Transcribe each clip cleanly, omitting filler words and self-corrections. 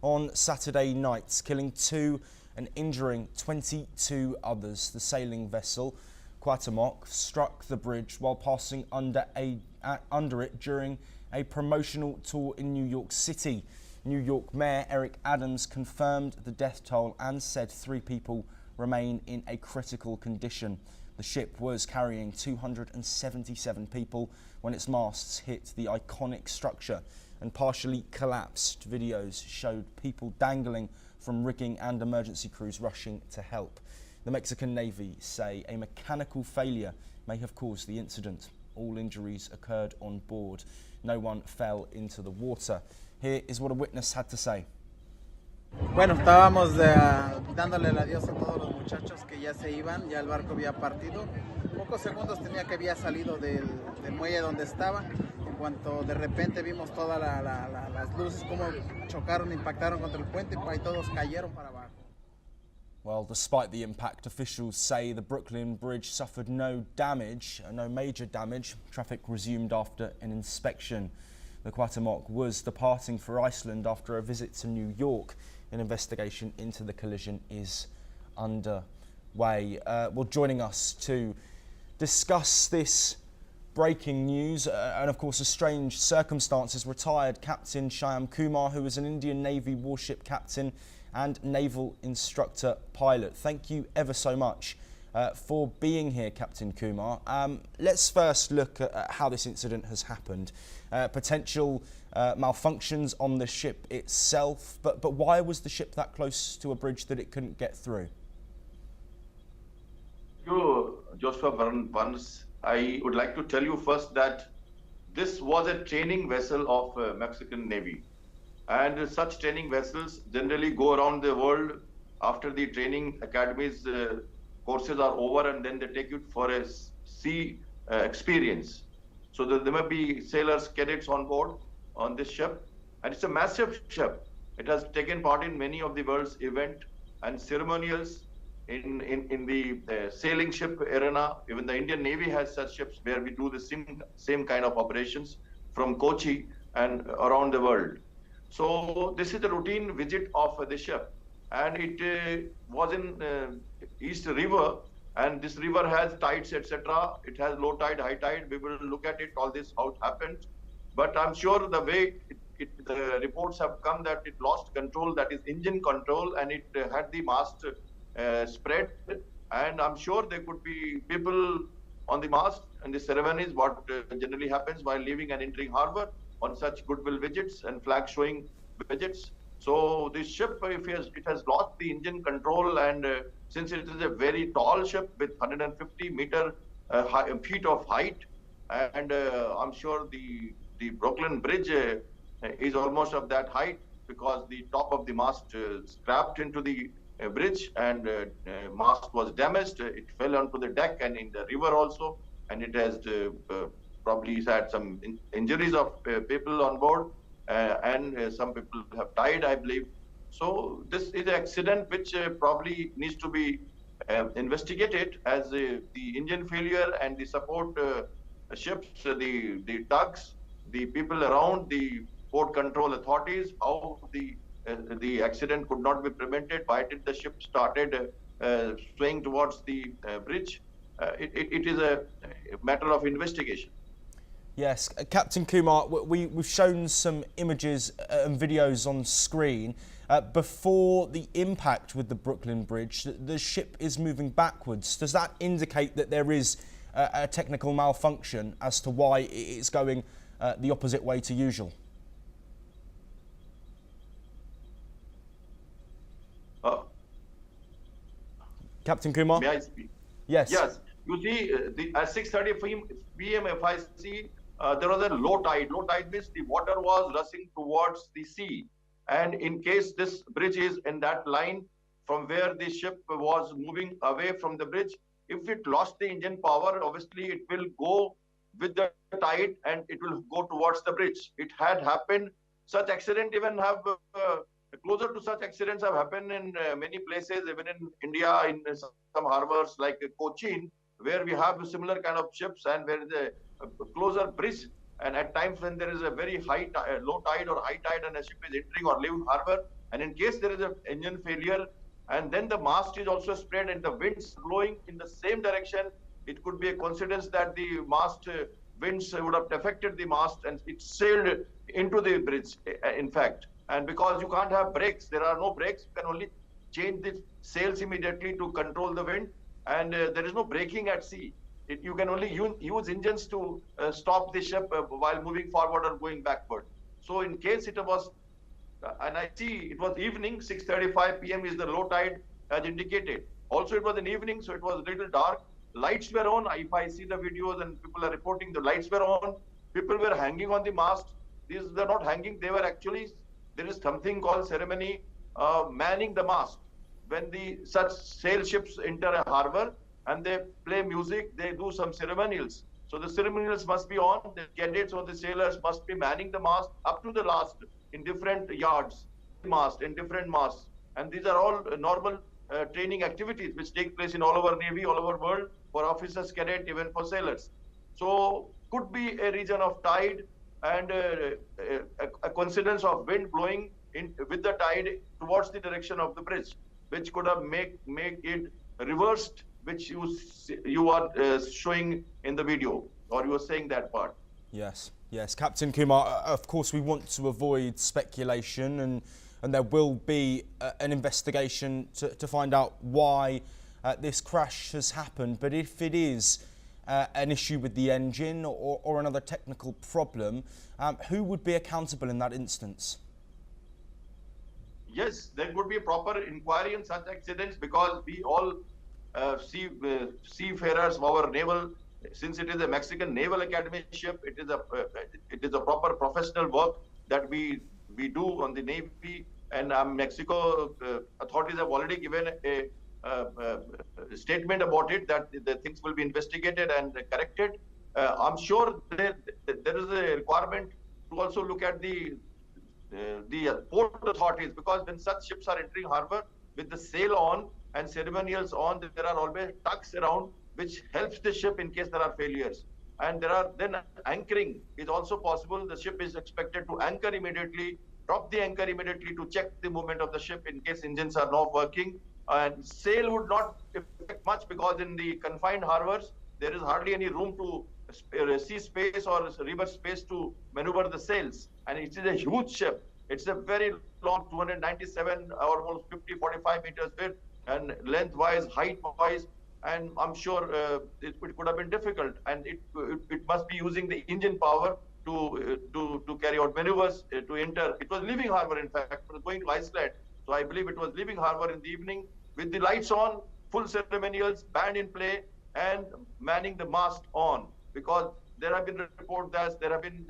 on Saturday night, killing 2 and injuring 22 others. The sailing vessel Cuauhtémoc struck the bridge while passing under it during a promotional tour in New York City. New York Mayor Eric Adams confirmed the death toll and said 3 people remain in a critical condition. The ship was carrying 277 people when its masts hit the iconic structure and partially collapsed. Videos showed people dangling from rigging and emergency crews rushing to help. The Mexican Navy say a mechanical failure may have caused the incident. All injuries occurred on board. No one fell into the water. Here is what a witness had to say. Bueno, estábamos dándole el adiós a todos los muchachos que ya se iban, ya el barco había partido. Pocos segundos tenía que había salido del muelle donde estaba. En cuanto de repente vimos todas las luces, cómo chocaron, impactaron contra el puente y todos cayeron para abajo. Well, despite the impact, officials say the Brooklyn Bridge suffered no major damage. Traffic resumed after an inspection. The Cuauhtémoc was departing for Iceland after a visit to New York. An investigation into the collision is underway. Well, joining us to discuss this breaking news and of course the strange circumstances, retired Captain Shyam Kumar, who is an Indian Navy warship captain and naval instructor pilot. Thank you ever so much for being here, Captain Kumar. Let's first look at how this incident has happened. Potential malfunctions on the ship itself, but why was the ship that close to a bridge that it couldn't get through? Joshua Barnes, I would like to tell you first that this was a training vessel of Mexican Navy. And such training vessels generally go around the world after the training academies courses are over, and then they take you for a sea experience. So there may be sailors, cadets on board on this ship, and it's a massive ship. It has taken part in many of the world's event and ceremonials in the sailing ship arena. Even the Indian Navy has such ships where we do the same kind of operations from Kochi and around the world. So this is the routine visit of the ship, and it was in East River, and this river has tides, etc. It has low tide, high tide. We will look at it, all this, how it happened. But I'm sure the way the reports have come that it lost control, that is engine control, and it had the mast spread. And I'm sure there could be people on the mast and the ceremonies, what generally happens while leaving and entering harbor on such goodwill visits and flag showing visits. So this ship, if it has lost the engine control, and since it is a very tall ship with 150 feet of height, and I'm sure the Brooklyn Bridge is almost of that height, because the top of the mast scrapped into the bridge, and mast was damaged. It fell onto the deck and in the river also, and it has probably had some injuries of people on board, and some people have died, I believe. So this is an accident which probably needs to be investigated, as the engine failure and the support ships, the tugs, the people around, the port control authorities, how the accident could not be prevented. Why did the ship started swaying towards the bridge? It is a matter of investigation. Yes, Captain Kumar, we've shown some images and videos on screen. Before the impact with the Brooklyn Bridge, the ship is moving backwards. Does that indicate that there is a technical malfunction as to why it's going the opposite way to usual? Captain Kumar? May I speak? Yes. Yes. You see, at 6:30 p.m. if I see, there was a low tide. Low tide means the water was rushing towards the sea. And in case this bridge is in that line from where the ship was moving away from the bridge, if it lost the engine power, obviously it will go with the tide and it will go towards the bridge. It had happened. Such accident even have closer to such accidents have happened in many places, even in India, in some harbors like Cochin, where we have similar kind of ships and where is a closer bridge. And at times when there is a very low tide or high tide and a ship is entering or leaving harbor, And in case there is an engine failure, and then the mast is also spread and the winds blowing in the same direction, it could be a coincidence that the mast winds would have affected the mast and it sailed into the bridge, in fact. And because you can't have brakes, there are no brakes, you can only change the sails immediately to control the wind, and there is no braking at sea. You can only use engines to stop the ship while moving forward or going backward. So in case it was, and I see it was evening, 6:35 p.m. is the low tide as indicated. Also it was an evening, so it was a little dark. Lights were on. If I see the videos and people are reporting, the lights were on. People were hanging on the mast. These were not hanging. They were actually, there is something called ceremony manning the mast. When the such sail ships enter a harbor and they play music, they do some ceremonials. So the ceremonials must be on. The cadets or the sailors must be manning the mast up to the last in different yards, mast in different masts. And these are all normal training activities which take place in all over Navy, all over world, for officers, cadet, even for sailors. So could be a region of tide and a coincidence of wind blowing in with the tide towards the direction of the bridge, which could have make it reversed, which you are showing in the video, or you are saying that part. Yes, yes, Captain Kumar. Of course, we want to avoid speculation, and there will be an investigation to find out why this crash has happened. But if it is an issue with the engine or another technical problem, who would be accountable in that instance? Yes, there would be a proper inquiry in such accidents, because we all seafarers, our naval, since it is a Mexican Naval Academy ship, it is a proper professional work that we do on the Navy, and Mexico authorities have already given a statement about it, that the things will be investigated and corrected. I'm sure there is a requirement to also look at the port authorities, because when such ships are entering harbor with the sail on and ceremonials on, there are always tugs around which helps the ship in case there are failures. And there are then anchoring is also possible. The ship is expected to anchor immediately, drop the anchor immediately to check the movement of the ship in case engines are not working. And sail would not affect much, because in the confined harbors there is hardly any room to sea space or river space to maneuver the sails, and it is a huge ship. It's a very long, 297 or almost 50-45 meters width, and lengthwise, height-wise, and I'm sure it could have been difficult, and it must be using the engine power to carry out maneuvers to enter. It was leaving harbor, in fact, it was going to Iceland, so I believe it was leaving harbor in the evening with the lights on, full ceremonials, band in play, and manning the mast on, because there have been reports that there have been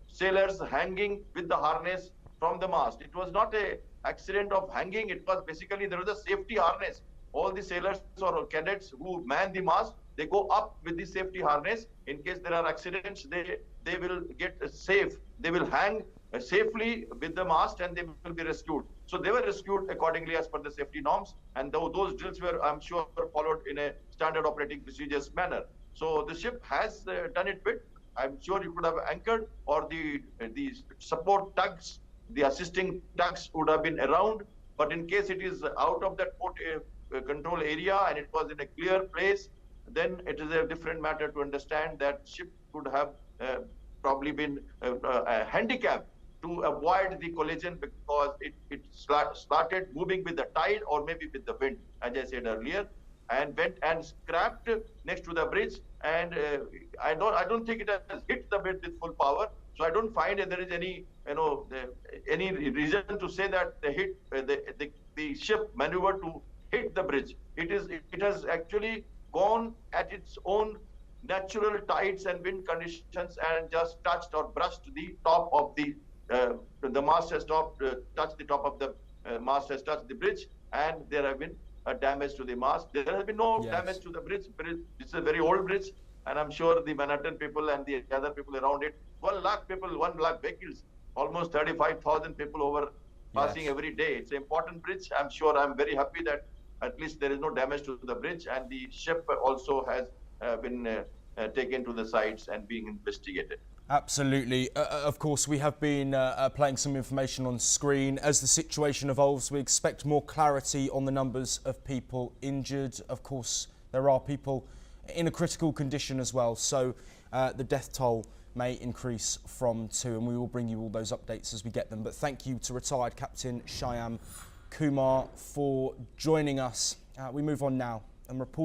sailors hanging with the harness from the mast. It was not a accident of hanging, it was basically there was a safety harness. All the sailors or cadets who man the mast, they go up with the safety harness. In case there are accidents, they will get safe. They will hang safely with the mast and they will be rescued. So they were rescued accordingly as per the safety norms, and those drills were, I'm sure, followed in a standard operating procedures manner. So the ship has done it bit. I'm sure you could have anchored, or the support tugs, the assisting tugs would have been around. But in case it is out of that port control area and it was in a clear place, then it is a different matter to understand that ship could have probably been handicapped to avoid the collision, because it started moving with the tide or maybe with the wind, as I said earlier, and went and scrapped next to the bridge. And I don't think it has hit the bridge with full power. So I don't find that there is any any reason to say that the ship maneuvered to hit the bridge. It has actually gone at its own natural tides and wind conditions and just touched or brushed the top of the mast has touched the top of the mast has touched the bridge, and there have been damage to the mast. There has been no damage to the bridge. It's a very old bridge, and I'm sure the Manhattan people and the other people around it, 1 lakh people, 1 lakh vehicles, almost 35,000 people over passing every day. It's an important bridge. I'm very happy that at least there is no damage to the bridge, and the ship also has been taken to the sites and being investigated. Absolutely. Of course, we have been playing some information on screen. As the situation evolves, we expect more clarity on the numbers of people injured. Of course, there are people in a critical condition as well, so the death toll may increase from 2, and we will bring you all those updates as we get them. But thank you to retired Captain Shyam Kumar for joining us. We move on now and report